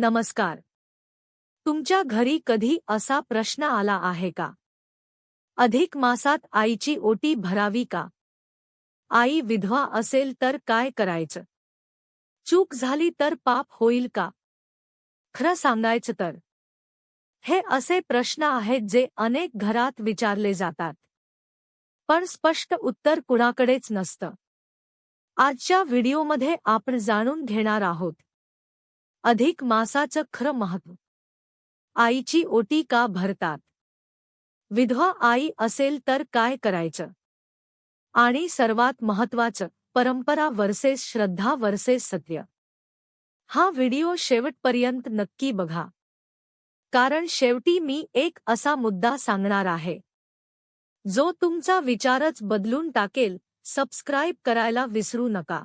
नमस्कार. तुमच्या घरी कधी असा प्रश्न आला आहे का? अधिक मासात आईची ओटी भरावी का? आई विधवा असेल तर काय करायचं? चूक झाली तर पाप होईल का? खरं सांगायचं तर हे असे प्रश्न आहेत जे अनेक घरात विचारले जातात, पण स्पष्ट उत्तर कुणाकडेच नसतं. आजच्या व्हिडिओमध्ये आपण जाणून घेणार आहोत अधिक मासाचं खरं महत्त्व. आईची ओटी का भरतात? विधवा आई असेल तर काय करायचं? आणि सर्वात महत्त्वाचं, परंपरा वर्सेस श्रद्धा वर्सेस सत्य. हा व्हिडिओ शेवटपर्यंत नक्की बघा, कारण शेवटी मी एक असा मुद्दा सांगणार आहे जो तुमचा विचारच बदलून टाकेल. सबस्क्राईब करायला विसरू नका.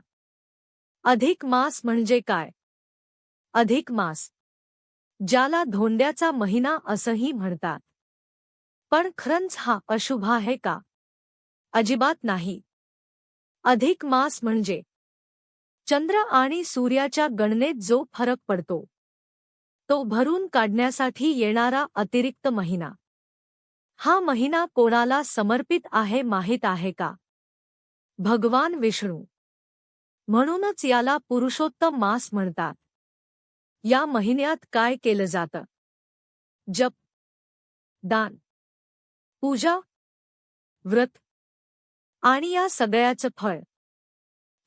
अधिक मास म्हणजे काय? अधिक मास, ज्याला धोंड्याचा महिना असंही म्हणतात, पण खरंच हा अशुभ आहे का? अजिबात नाही. अधिक मास म्हणजे चंद्र आणि सूर्याच्या गणनेत जो फरक पडतो तो भरून काढण्यासाठी येणारा अतिरिक्त महिना. हा महिना कोणाला समर्पित आहे माहीत आहे का? भगवान विष्णू. म्हणूनच याला पुरुषोत्तम मास म्हणतात. या महिन्यात काय केलं जातं? जप, दान, पूजा, व्रत आणि या सगळ्याचं फळ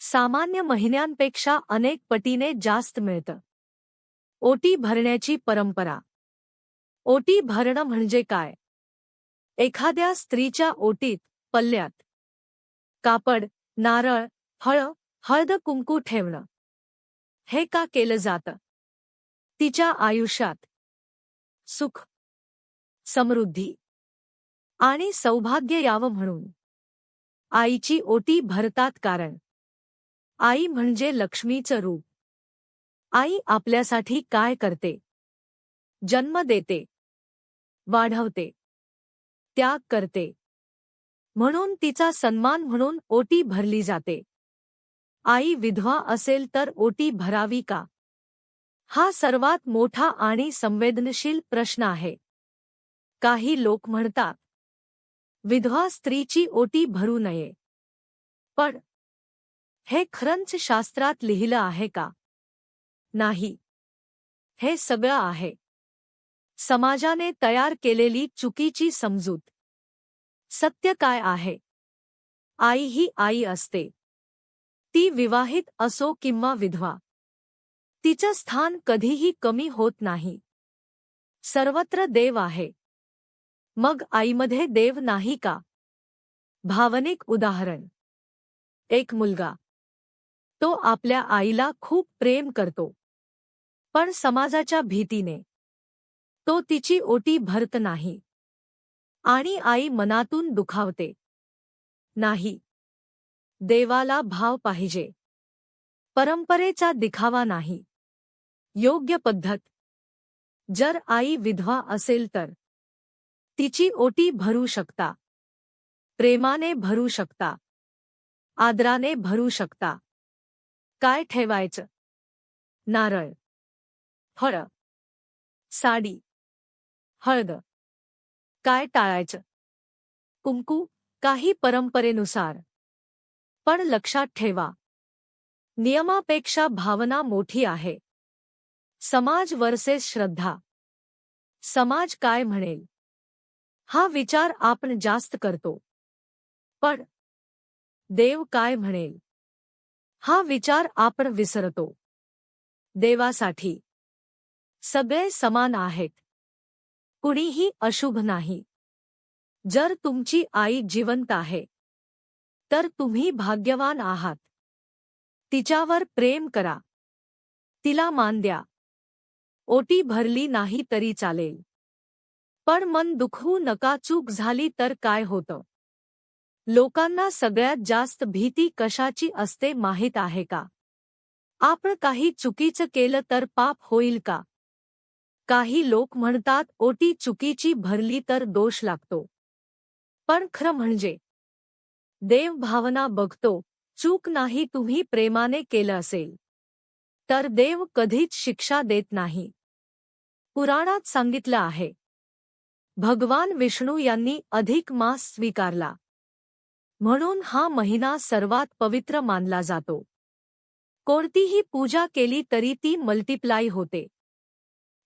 सामान्य महिन्यांपेक्षा अनेक पटीने जास्त मिळतं. ओटी भरण्याची परंपरा. ओटी भरणं म्हणजे काय? एखाद्या स्त्रीच्या ओटीत, पल्ल्यात कापड, नारळ, फळं, हळद, कुंकू ठेवणं. हे का केलं जातं? तिच्या आयुष्यात सुख, समृद्धी आणि सौभाग्य यावं म्हणून. आईची ओटी भरतात कारण आई म्हणजे लक्ष्मीचं रूप. आई आपल्यासाठी काय करते? जन्म देते, वाढवते, त्याग करते. म्हणून तिचा सन्मान म्हणून ओटी भरली जाते. आई विधवा असेल तर ओटी भरावी का? हा सर्वात मोठा आणि संवेदनशील प्रश्न आहे. काही लोक म्हणतात विधवा स्त्रीची ओटी भरू नये. पण हे खरंच शास्त्रात लिहिलं आहे का? नाही. हे सगळं आहे समाजाने तयार केलेली चुकीची समजूत. सत्य काय आहे? आई ही आई असते. ती विवाहित असो किंवा विधवा. तिचं स्थान कधीही कमी होत नाही. सर्वत्र देव आहे. मग आईमध्ये देव नाही का? भावनिक उदाहरण. एक मुलगा, तो आपल्या आईला खूप प्रेम करतो, पण समाजाच्या भीतीने तो तिची ओटी भरत नाही. आणि आई मनातून दुखावते. नाही. देवाला भाव पाहिजे, परंपरेचा दिखावा नाही. योग्य पद्धत. जर आई विधवा असेल तर तिची ओटी भरू शकता. प्रेमाने भरू शकता. आदराने भरू शकता. काय ठेवायचं? नारळ, फळं, साडी, हळद. काय टाळायचं? कुंकू, काही परंपरेनुसार. पण लक्षात ठेवा, नियमापेक्षा भावना मोठी आहे. समाज वर्सेस श्रद्धा. समाज काय म्हणेल हा विचार आपण जास्त करतो, पण देव काय म्हणेल हा विचार आपण विसरतो. देवासाठी सगळे समान आहेत. कुणीही अशुभ नाही. जर तुमची आई जिवंत आहे तर तुम्ही भाग्यवान आहात. तिच्यावर प्रेम करा. तिला मान द्या. ओटी भरली नाही तरी चालेल, पण मन दुखवू नका. चूक झाली तर काय होतं? लोकांना सगळ्यात जास्त भीती कशाची असते माहीत आहे का? आपण काही चुकीचं केलं तर पाप होईल का? काही लोक म्हणतात ओटी चुकीची भरली तर दोष लागतो. पण खरं म्हणजे देव भावना बघतो. चूक नाही. तुम्ही प्रेमाने केलं असेल तर देव कधीच शिक्षा देत नाही. पुराणात सांगितलं आहे. भगवान विष्णू यांनी अधिक मास स्वीकारला, म्हणून हा महिना सर्वात पवित्र मानला जातो. कोणतीही पूजा केली तरी ती मल्टिप्लाय होते.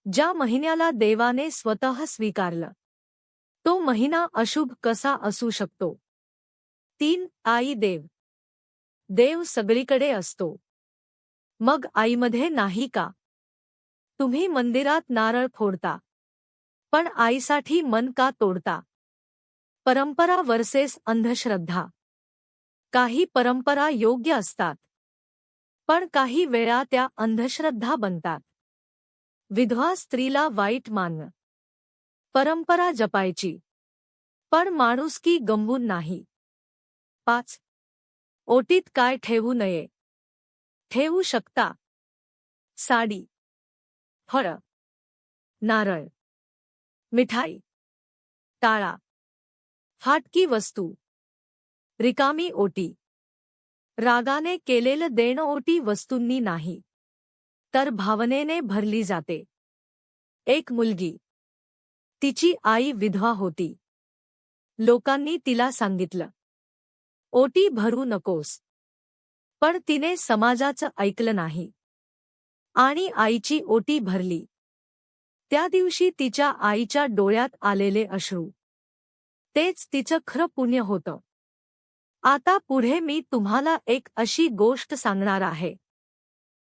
ज्या महिन्याला देवाने स्वतः स्वीकारलं, तो महिना अशुभ कसा असू शकतो? 3. आई देव. देव सगळीकडे असतो, मग आईमध्ये नाही का? तुम्ही मंदिरात नारळ फोडता, पण आईसाठी मन का तोडता? परंपरा वर्सेस अंधश्रद्धा. काही परंपरा योग्य असतात, पण काही वेळा त्या अंधश्रद्धा बनतात. विधवा स्त्रीला वाईट मानणं. परंपरा जपायची, पण माणुसकी गमवून नाही. 5. ओटीत काय ठेवू नये? ठेवू शकता साडी, फळं, नारळ, मिठाई, टाळा, फाटकी वस्तू. रिकामी ओटी. रागाने केलेलं देणं ओटी वस्तूंनी नाही, तर भावनेने भरली जाते. एक मुलगी. तिची आई विधवा होती. लोकांनी तिला सांगितलं, ओटी भरू नकोस. पण तिने समाजाचं ऐकलं नाही आणि आईची ओटी भरली. त्या दिवशी तिच्या आईच्या डोळ्यात आलेले अश्रू, तेच तिचं खरं पुण्य होतं. आता पुढे मी तुम्हाला एक अशी गोष्ट सांगणार आहे,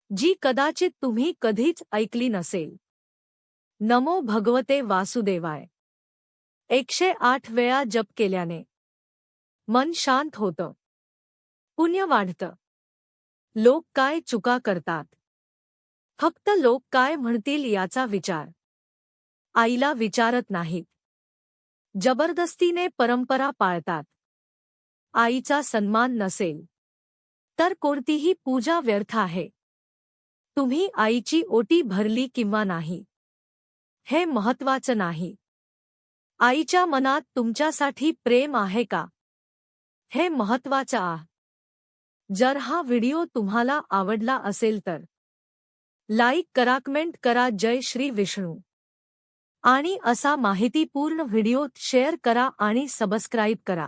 जी कदाचित तुम्ही कधीच ऐकली नसेल. नमो भगवते वासुदेवाय. 108 वेळा जप केल्याने मन शांत होतं, पुण्य वाढतं. लोक काय चुका करतात, फक्त लोक काय म्हणतील याचा विचार आईला विचारत नाहीत. जबरदस्तीने परंपरा पाळतात. आईचा सन्मान नसेल तर कोणतीही पूजा व्यर्थ आहे. तुम्ही आईची ओटी भरली किंवा नाही, हे महत्त्वाचं नाही. आईच्या मनात तुमच्यासाठी प्रेम आहे का, हे महत्त्वाचं आहे. जर हा व्हिडिओ तुम्हाला आवडला असेल तर लाईक करा, कमेंट करा. जय श्री विष्णू. आणि असा माहितीपूर्ण व्हिडिओ शेअर करा आणि सबस्क्राईब करा.